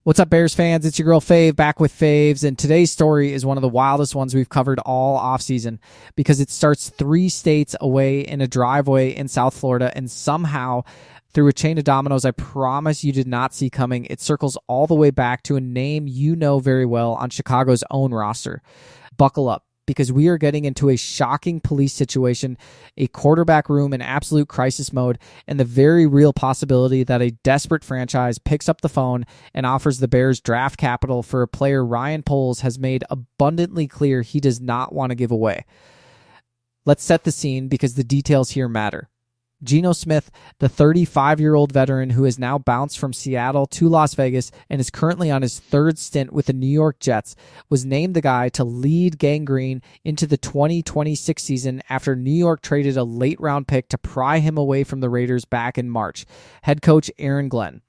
What's up, Bears fans? It's your girl Fave back with Faves, and today's story is one of the wildest ones we've covered all offseason because it starts 3 states away in a driveway in South Florida, and somehow, through a chain of dominoes I promise you did not see coming, it circles all the way back to a name you know very well on Chicago's own roster. Buckle up, because we are getting into a shocking police situation, a quarterback room in absolute crisis mode, and the very real possibility that a desperate franchise picks up the phone and offers the Bears draft capital for a player Ryan Poles has made abundantly clear he does not want to give away. Let's set the scene because the details here matter. Geno Smith, the 35-year-old veteran who has now bounced from Seattle to Las Vegas and is currently on his 3rd stint with the New York Jets, was named the guy to lead Gang Green into the 2026 season after New York traded a late-round pick to pry him away from the Raiders back in March. Head coach Aaron Glenn,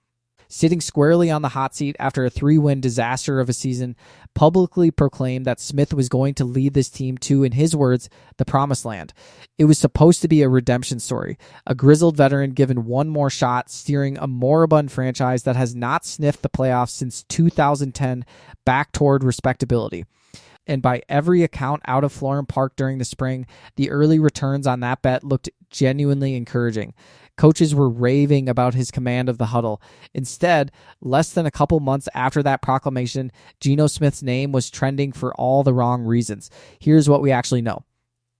sitting squarely on the hot seat after a 3-win disaster of a season, publicly proclaimed that Smith was going to lead this team to, in his words, the promised land. It was supposed to be a redemption story, a grizzled veteran given one more shot, steering a moribund franchise that has not sniffed the playoffs since 2010 back toward respectability. And by every account out of Florham Park during the spring, the early returns on that bet looked genuinely encouraging. Coaches were raving about his command of the huddle. Instead, less than a couple months after that proclamation, Geno Smith's name was trending for all the wrong reasons. Here's what we actually know.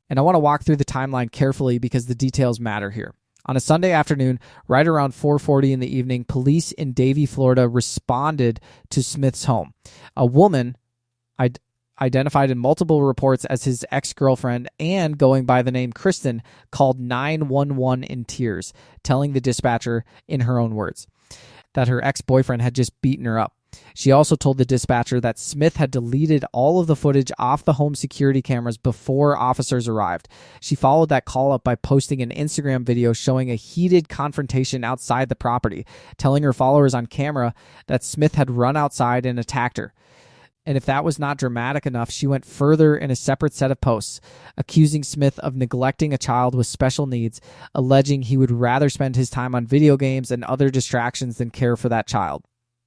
And I want to walk through the timeline carefully because the details matter here. On a Sunday afternoon, right around 4:40 in the evening, police in Davie, Florida responded to Smith's home. A woman, identified in multiple reports as his ex-girlfriend and going by the name Kristen, called 911 in tears, telling the dispatcher, in her own words, that her ex-boyfriend had just beaten her up. She also told the dispatcher that Smith had deleted all of the footage off the home security cameras before officers arrived. She followed that call up by posting an Instagram video showing a heated confrontation outside the property, telling her followers on camera that Smith had run outside and attacked her. And if that was not dramatic enough, she went further in a separate set of posts, accusing Smith of neglecting a child with special needs, alleging he would rather spend his time on video games and other distractions than care for that child.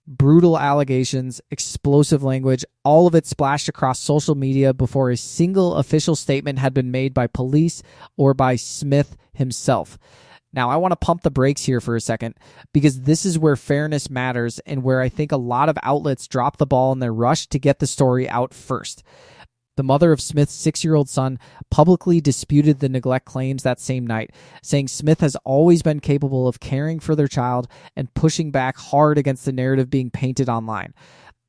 Brutal allegations, explosive language, all of it splashed across social media before a single official statement had been made by police or by Smith himself. Now, I want to pump the brakes here for a second because this is where fairness matters and where I think a lot of outlets drop the ball in their rush to get the story out first. The mother of Smith's 6-year-old son publicly disputed the neglect claims that same night, saying Smith has always been capable of caring for their child and pushing back hard against the narrative being painted online.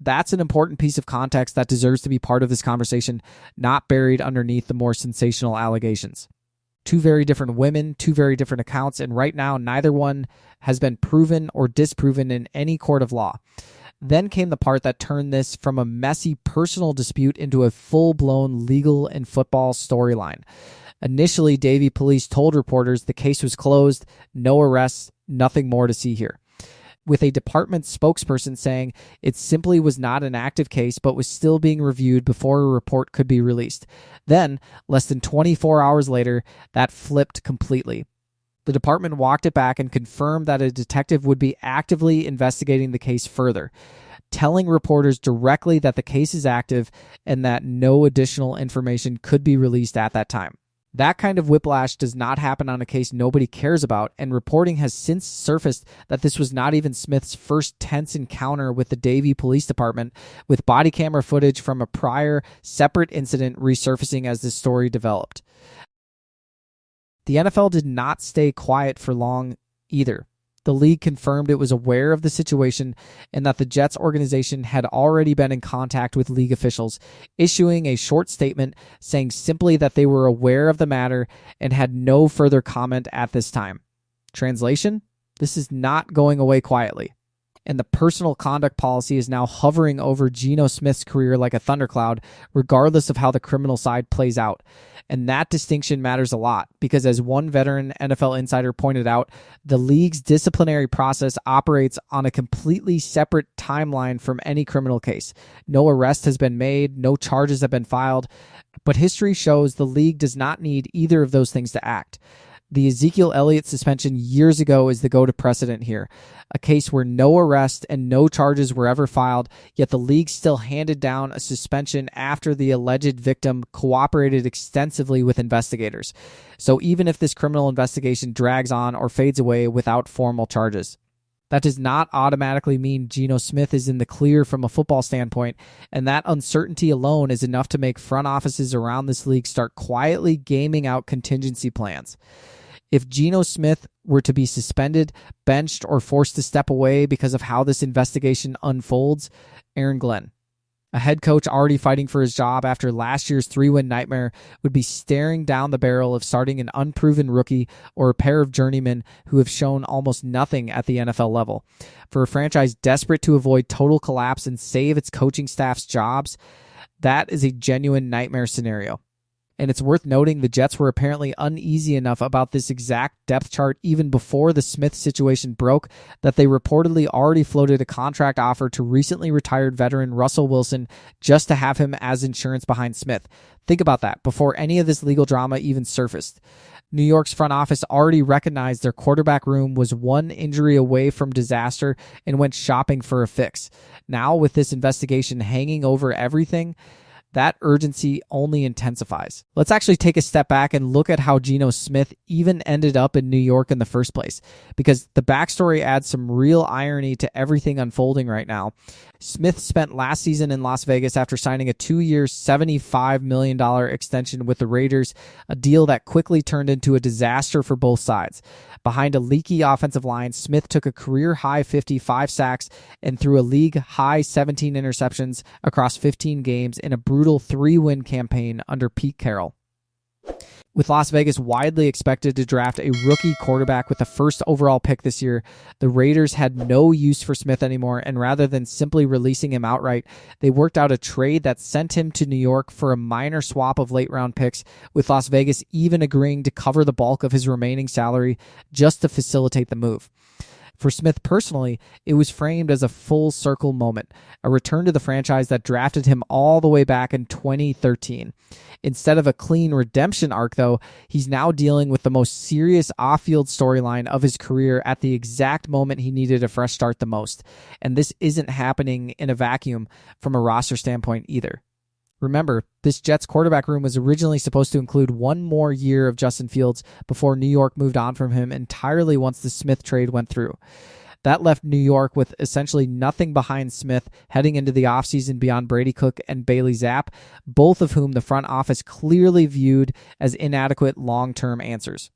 That's an important piece of context that deserves to be part of this conversation, not buried underneath the more sensational allegations. 2 very different women, 2 very different accounts, and right now neither one has been proven or disproven in any court of law. Then came the part that turned this from a messy personal dispute into a full-blown legal and football storyline. Initially, Davie police told reporters the case was closed, no arrests, nothing more to see here, with a department spokesperson saying it simply was not an active case but was still being reviewed before a report could be released. Then, less than 24 hours later, that flipped completely. The department walked it back and confirmed that a detective would be actively investigating the case further, telling reporters directly that the case is active and that no additional information could be released at that time. That kind of whiplash does not happen on a case nobody cares about, and reporting has since surfaced that this was not even Smith's first tense encounter with the Davie Police Department, with body camera footage from a prior, separate incident resurfacing as this story developed. The NFL did not stay quiet for long either. The league confirmed it was aware of the situation and that the Jets organization had already been in contact with league officials, issuing a short statement saying simply that they were aware of the matter and had no further comment at this time. Translation? This is not going away quietly. And the personal conduct policy is now hovering over Geno Smith's career like a thundercloud, regardless of how the criminal side plays out. And that distinction matters a lot because, as one veteran NFL insider pointed out, the league's disciplinary process operates on a completely separate timeline from any criminal case. No arrest has been made, no charges have been filed, but history shows the league does not need either of those things to act. The Ezekiel Elliott suspension years ago is the go-to precedent here, a case where no arrest and no charges were ever filed, yet the league still handed down a suspension after the alleged victim cooperated extensively with investigators. So even if this criminal investigation drags on or fades away without formal charges, that does not automatically mean Geno Smith is in the clear from a football standpoint, and that uncertainty alone is enough to make front offices around this league start quietly gaming out contingency plans. If Geno Smith were to be suspended, benched, or forced to step away because of how this investigation unfolds, Aaron Glenn, a head coach already fighting for his job after last year's 3-win nightmare, would be staring down the barrel of starting an unproven rookie or a pair of journeymen who have shown almost nothing at the NFL level. For a franchise desperate to avoid total collapse and save its coaching staff's jobs, that is a genuine nightmare scenario. And it's worth noting the Jets were apparently uneasy enough about this exact depth chart even before the Smith situation broke that they reportedly already floated a contract offer to recently retired veteran Russell Wilson just to have him as insurance behind Smith. Think about that, before any of this legal drama even surfaced. New York's front office already recognized their quarterback room was one injury away from disaster and went shopping for a fix. Now, with this investigation hanging over everything, that urgency only intensifies. Let's actually take a step back and look at how Geno Smith even ended up in New York in the first place, because the backstory adds some real irony to everything unfolding right now. Smith spent last season in Las Vegas after signing a 2-year, $75 million extension with the Raiders, a deal that quickly turned into a disaster for both sides. Behind a leaky offensive line, Smith took a career-high 55 sacks and threw a league-high 17 interceptions across 15 games in a brutal 3-win campaign under Pete Carroll. With Las Vegas widely expected to draft a rookie quarterback with the first overall pick this year, the Raiders had no use for Smith anymore, and rather than simply releasing him outright, they worked out a trade that sent him to New York for a minor swap of late-round picks, with Las Vegas even agreeing to cover the bulk of his remaining salary just to facilitate the move. For Smith personally, it was framed as a full-circle moment, a return to the franchise that drafted him all the way back in 2013. Instead of a clean redemption arc, though, he's now dealing with the most serious off-field storyline of his career at the exact moment he needed a fresh start the most. And this isn't happening in a vacuum from a roster standpoint either. Remember, this Jets quarterback room was originally supposed to include one more year of Justin Fields before New York moved on from him entirely once the Smith trade went through. That left New York with essentially nothing behind Smith heading into the offseason beyond Brady Cook and Bailey Zapp, both of whom the front office clearly viewed as inadequate long-term answers.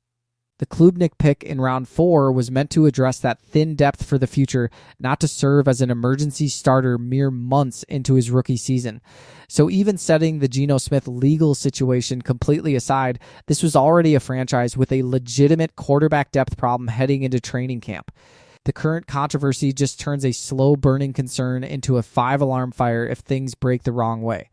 The Klubnik pick in round 4 was meant to address that thin depth for the future, not to serve as an emergency starter mere months into his rookie season. So even setting the Geno Smith legal situation completely aside, this was already a franchise with a legitimate quarterback depth problem heading into training camp. The current controversy just turns a slow-burning concern into a 5-alarm fire if things break the wrong way.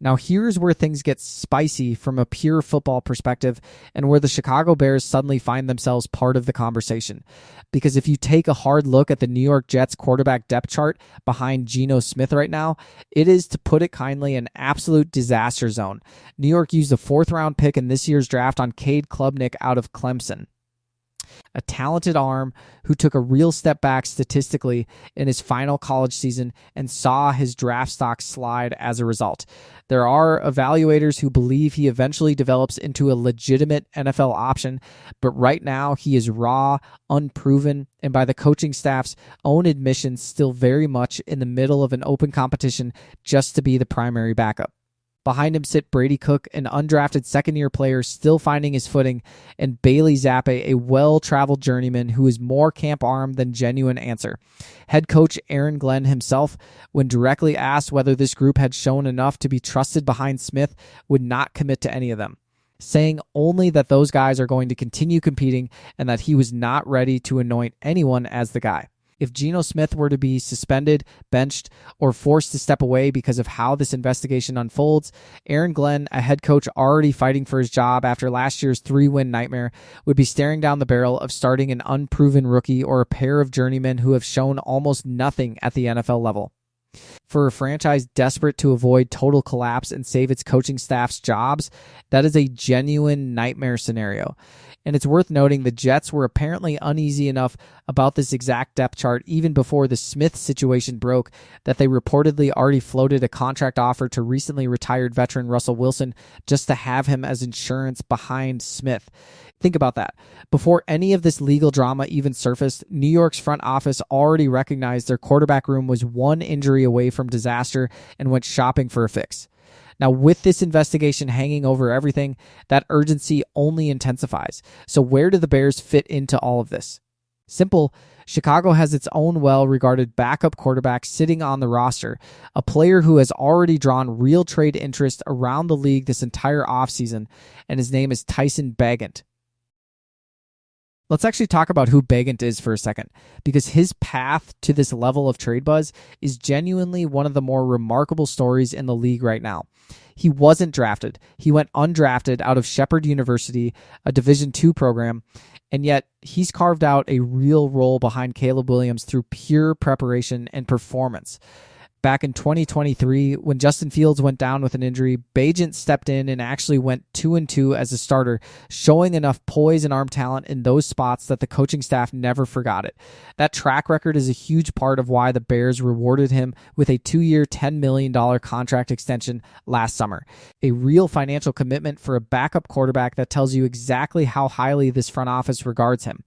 Now here's where things get spicy from a pure football perspective and where the Chicago Bears suddenly find themselves part of the conversation. Because if you take a hard look at the New York Jets quarterback depth chart behind Geno Smith right now, it is, to put it kindly, an absolute disaster zone. New York used a 4th-round pick in this year's draft on Cade Klubnik out of Clemson, a talented arm who took a real step back statistically in his final college season and saw his draft stock slide as a result. There are evaluators who believe he eventually develops into a legitimate NFL option, but right now he is raw, unproven, and by the coaching staff's own admission, still very much in the middle of an open competition just to be the primary backup. Behind him sit Brady Cook, an undrafted second-year player still finding his footing, and Bailey Zapp, a well-traveled journeyman who is more camp arm than genuine answer. Head coach Aaron Glenn himself, when directly asked whether this group had shown enough to be trusted behind Smith, would not commit to any of them, saying only that those guys are going to continue competing and that he was not ready to anoint anyone as the guy. If Geno Smith were to be suspended, benched, or forced to step away because of how this investigation unfolds, Aaron Glenn, a head coach already fighting for his job after last year's 3-win nightmare, would be staring down the barrel of starting an unproven rookie or a pair of journeymen who have shown almost nothing at the NFL level. For a franchise desperate to avoid total collapse and save its coaching staff's jobs, that is a genuine nightmare scenario. And it's worth noting the Jets were apparently uneasy enough about this exact depth chart even before the Smith situation broke that they reportedly already floated a contract offer to recently retired veteran Russell Wilson just to have him as insurance behind Smith. Think about that. Before any of this legal drama even surfaced, New York's front office already recognized their quarterback room was one injury away from disaster and went shopping for a fix. Now, with this investigation hanging over everything, that urgency only intensifies. So where do the Bears fit into all of this? Simple. Chicago has its own well-regarded backup quarterback sitting on the roster, a player who has already drawn real trade interest around the league this entire offseason, and his name is Tyson Bagent. Let's actually talk about who Bagent is for a second, because his path to this level of trade buzz is genuinely one of the more remarkable stories in the league right now. He wasn't drafted. He went undrafted out of Shepherd University, a Division II program, and yet he's carved out a real role behind Caleb Williams through pure preparation and performance. Back in 2023, when Justin Fields went down with an injury, Bagent stepped in and actually went 2-2 as a starter, showing enough poise and arm talent in those spots that the coaching staff never forgot it. That track record is a huge part of why the Bears rewarded him with a 2-year, $10 million contract extension last summer. A real financial commitment for a backup quarterback that tells you exactly how highly this front office regards him.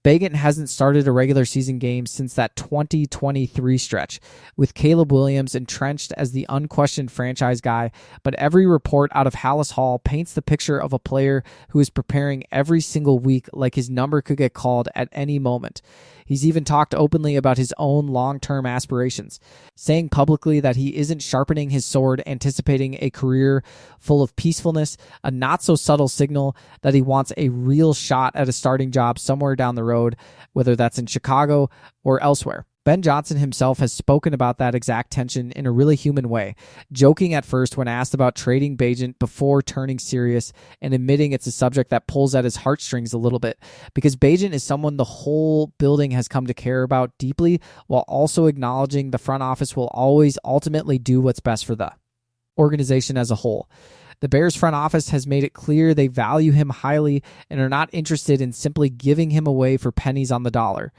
Bagent hasn't started a regular season game since that 2023 stretch, with Caleb Williams entrenched as the unquestioned franchise guy, but every report out of Hallis Hall paints the picture of a player who is preparing every single week like his number could get called at any moment. He's even talked openly about his own long-term aspirations, saying publicly that he isn't sharpening his sword anticipating a career full of peacefulness, a not-so-subtle signal that he wants a real shot at a starting job somewhere down the road, whether that's in Chicago or elsewhere. Ben Johnson himself has spoken about that exact tension in a really human way, joking at first when asked about trading Bagent before turning serious and admitting it's a subject that pulls at his heartstrings a little bit, because Bagent is someone the whole building has come to care about deeply, while also acknowledging the front office will always ultimately do what's best for the organization as a whole. The Bears front office has made it clear they value him highly and are not interested in simply giving him away for pennies on the dollar.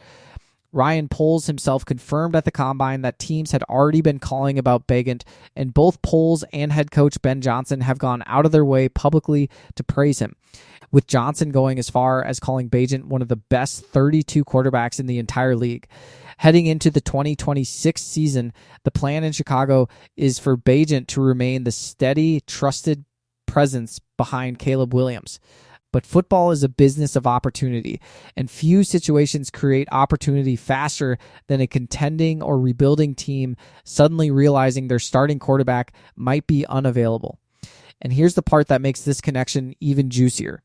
Ryan Poles himself confirmed at the Combine that teams had already been calling about Bagent, and both Poles and head coach Ben Johnson have gone out of their way publicly to praise him, with Johnson going as far as calling Bagent one of the best 32 quarterbacks in the entire league. Heading into the 2026 season, the plan in Chicago is for Bagent to remain the steady, trusted presence behind Caleb Williams. But football is a business of opportunity, and few situations create opportunity faster than a contending or rebuilding team suddenly realizing their starting quarterback might be unavailable. And here's the part that makes this connection even juicier.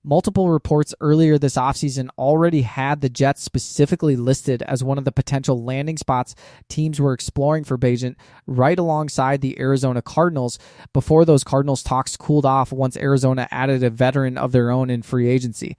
Multiple reports earlier this offseason already had the Jets specifically listed as one of the potential landing spots teams were exploring for Bagent, right alongside the Arizona Cardinals, before those Cardinals talks cooled off once Arizona added a veteran of their own in free agency.